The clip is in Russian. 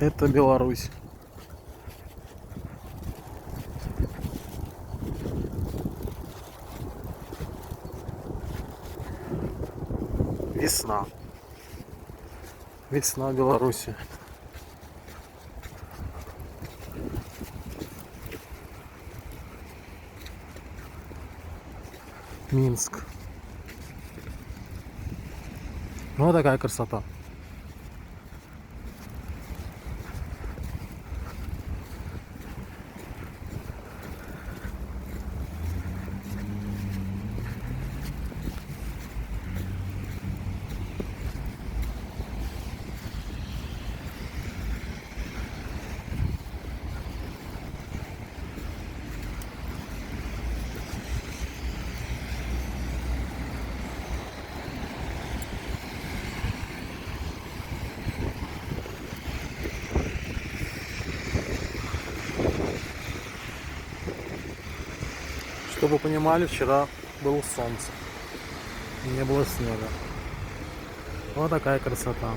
Это Беларусь. Весна. Весна в Беларуси. Минск. Ну, такая красота. Чтобы вы понимали, вчера было солнце. И не было снега. Вот такая красота.